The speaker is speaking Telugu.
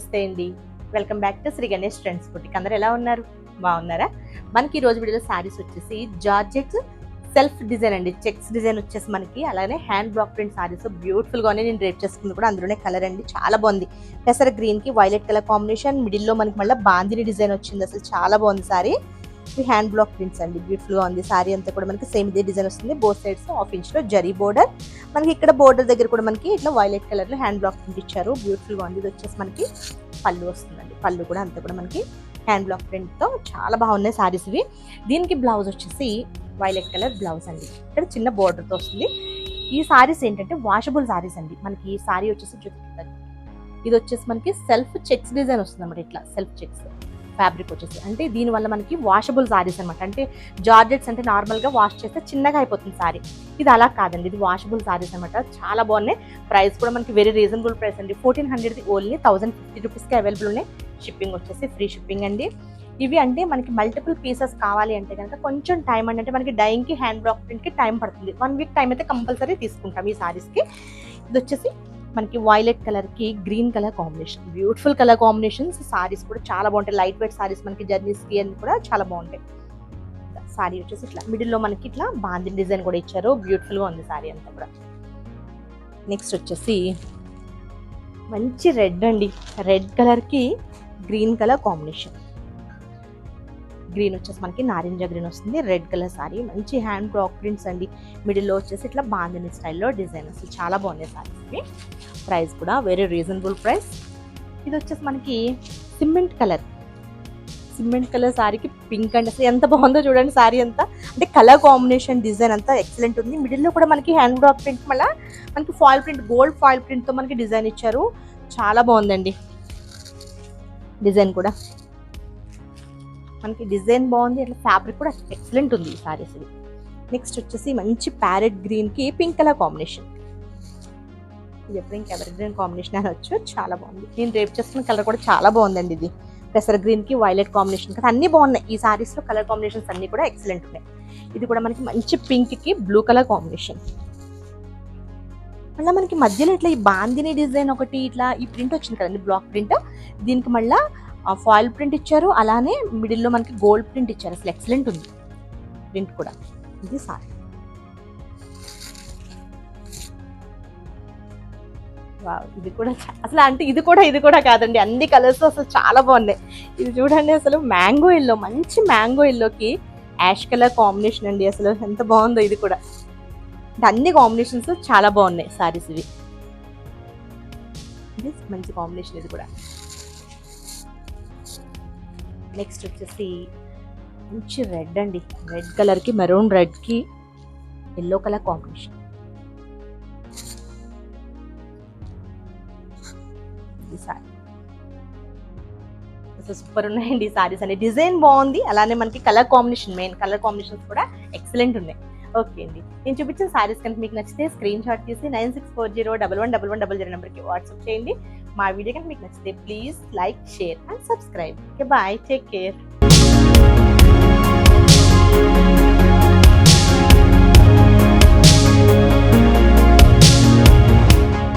నమస్తే అండి. Welcome back to Sri Ganesh trends boutique. అందరూ ఎలా ఉన్నారు? బాగున్నారా? మనకి ఈ రోజు వీడియోలో శారీస్ వచ్చేసి జార్జెట్ సెల్ఫ్ డిజైన్ అండి. చెక్స్ డిజైన్ వచ్చేసి మనకి అలానే hand block print saris beautiful గానే నేను డ్రేప్ చేసుకుంది కూడా అందులోనే కలర్ అండి. చాలా బాగుంది. పెసర గ్రీన్ కి వైలెట్ కలర్ కాంబినేషన్, మిడిల్ లో మనకి మళ్ళీ బాందిని డిజైన్ వచ్చింది. అసలు చాలా బాగుంది సారీ. ఇది హ్యాండ్ బ్లాక్ ప్రింట్స్ అండి. బ్యూటిఫుల్ గా ఉంది. సారీ అంతా కూడా మనకి సేమ్ ఇదే డిజైన్ వస్తుంది. బోత్ సైడ్స్ హాఫ్ ఇంచ్ లో జరీ బోర్డర్. మనకి ఇక్కడ బోర్డర్ దగ్గర కూడా మనకి ఇట్లా వైలెట్ కలర్ లో హ్యాండ్ బ్లాక్ ప్రింట్ ఇచ్చారు. బ్యూటిఫుల్ గా ఉంది. ఇది వచ్చేసి మనకి పళ్ళు వస్తుందండి. పళ్ళు కూడా అంతా కూడా మనకి హ్యాండ్ బ్లాక్ ప్రింట్ తో చాలా బాగున్నాయి సారీస్ ఇవి. దీనికి బ్లౌజ్ వచ్చేసి వైలెట్ కలర్ బ్లౌజ్ అండి. ఇక్కడ చిన్న బోర్డర్ తో వస్తుంది. ఈ సారీస్ ఏంటంటే వాషబుల్ సారీస్ అండి. మనకి ఈ సారీ వచ్చేసి చూపిస్తారు. ఇది వచ్చేసి మనకి సెల్ఫ్ చెక్స్ డిజైన్ వస్తుంది అన్నమాట. ఇట్లా సెల్ఫ్ చెక్స్ ఫ్యాబ్రిక్ వచ్చేసి అంటే దీనివల్ల మనకి వాషబుల్ సారీస్ అనమాట. అంటే జార్జెట్స్ అంటే నార్మల్ గా వాష్ చేస్తే చిన్నగా అయిపోతుంది సారీ. ఇది అలా కాదండి. ఇది వాషబుల్ సారీస్ అనమాట. చాలా బాగున్నాయి. ప్రైస్ కూడా మనకి వెరీ రీజనబుల్ ప్రైస్ అండి. 1400 ఓన్లీ 1050 రూపీస్కి అవైలబుల్ ఉన్నాయి. షిప్పింగ్ వచ్చేసి ఫ్రీ షిప్పింగ్ అండి. ఇవి అంటే మనకి మల్టిపుల్ పీసెస్ కావాలి అంటే కనుక కొంచెం టైం అంటే మనకి డైయింగ్ కి హ్యాండ్ బ్లాక్ ప్రింట్ కి టైం పడుతుంది. 1 వీక్ టైం అయితే కంపల్సరీ తీసుకుంటాం ఈ సారీస్ కి. ఇది వచ్చేసి మనకి వైలెట్ కలర్ కి green colour combination. Beautiful colour combinations. Saris కూడా చాలా బాగుంటాయి. లైట్ వెయిట్ సారీస్ మనకి జర్నీస్ కి అన్ని కూడా చాలా బాగుంటాయి. సారీ వచ్చేసి ఇట్లా మిడిల్ లో మనకి ఇట్లా బాందిని డిజైన్ కూడా ఇచ్చారు. బ్యూటిఫుల్ గా ఉంది సారీ అంతా కూడా. నెక్స్ట్ వచ్చేసి మంచి రెడ్ అండి. రెడ్ కలర్ కి గ్రీన్ కలర్ కాంబినేషన్. గ్రీన్ వచ్చేసి మనకి నారింజ గ్రీన్ వస్తుంది. Red colour sorry. మంచి హ్యాండ్ బ్లాక్ ప్రింట్స్ అండి. మిడిల్లో వచ్చేసి ఇట్లా బాందిని స్టైల్లో డిజైన్ అసలు చాలా బాగున్నాయి సారీస్కి. ప్రైస్ కూడా వెరీ రీజనబుల్ ప్రైస్. ఇది వచ్చేసి మనకి సిమెంట్ కలర్. సిమెంట్ కలర్ సారీకి పింక్ అండి. అసలు ఎంత బాగుందో చూడండి సారీ అంతా. అంటే కలర్ కాంబినేషన్ డిజైన్ అంతా ఎక్సలెంట్ ఉంది. మిడిల్లో కూడా మనకి హ్యాండ్ బ్లాక్ ప్రింట్ మళ్ళీ మనకి ఫాయిల్ ప్రింట్ గోల్డ్ ఫాయిల్ ప్రింట్తో మనకి డిజైన్ ఇచ్చారు. చాలా బాగుందండి డిజైన్ కూడా. మనకి డిజైన్ బాగుంది. అట్లా ఫ్యాబ్రిక్ కూడా ఎక్సలెంట్ ఉంది ఈ సారీస్. నెక్స్ట్ వచ్చేసి మంచి ప్యారెట్ గ్రీన్ కి పింక్ కలర్ కాంబినేషన్. ఇది ఎప్పుడు ఇంకా ఎవర్ గ్రీన్ కాంబినేషన్ అనొచ్చు. చాలా బాగుంది. నేను రేపు చేసుకున్న కలర్ కూడా చాలా బాగుందండి. ఇది పెసర గ్రీన్ కి వైలెట్ కాంబినేషన్ కదా అన్ని బాగున్నాయి. ఈ సారీస్ లో కలర్ కాంబినేషన్స్ అన్ని కూడా ఎక్సలెంట్ ఉన్నాయి. ఇది కూడా మనకి మంచి పింక్ కి బ్లూ కలర్ కాంబినేషన్. మళ్ళీ మనకి మధ్యలో ఇట్లా ఈ బాందిని డిజైన్ ఒకటి ఇట్లా ఈ ప్రింట్ వచ్చింది కదండి బ్లాక్ ప్రింట్. దీనికి మళ్ళీ ఫాయిల్ ప్రింట్ ఇచ్చారు. అలానే మిడిల్లో మనకి గోల్డ్ ప్రింట్ ఇచ్చారు. అసలు ఎక్సలెంట్ ఉంది ప్రింట్ కూడా. ఇది సారీ. ఇది కూడా అసలు అంటే ఇది కూడా కాదండి. అన్ని కలర్స్ అసలు చాలా బాగున్నాయి. ఇది చూడండి అసలు మ్యాంగో ఎల్లో. మంచి మ్యాంగో ఎల్లోకి యాష్ కలర్ కాంబినేషన్ అండి. అసలు ఎంత బాగుందో ఇది కూడా. అంటే అన్ని కాంబినేషన్స్ చాలా బాగున్నాయి సారీస్ ఇవి. ఇది మంచి కాంబినేషన్ ఇది కూడా. నెక్స్ట్ వచ్చేసి మంచి రెడ్ అండి. రెడ్ కలర్ కి మెరూన్ రెడ్ కి ఎల్లో కలర్ కాంబినేషన్. సూపర్ ఉన్నాయండి ఈ సారీస్ అనే. డిజైన్ బాగుంది. అలానే మనకి colour combination main colour combinations కూడా ఎక్సలెంట్ ఉన్నాయి. ఓకే అండి. నేను చూపించిన సారీస్ కనుక మీకు నచ్చితే స్క్రీన్ షాట్ తీసి 9640111100 నెంబర్కి వాట్సాప్ చేయండి. మా వీడియో కనుక మీకు నచ్చితే please like, share and subscribe. Okay bye. Take care.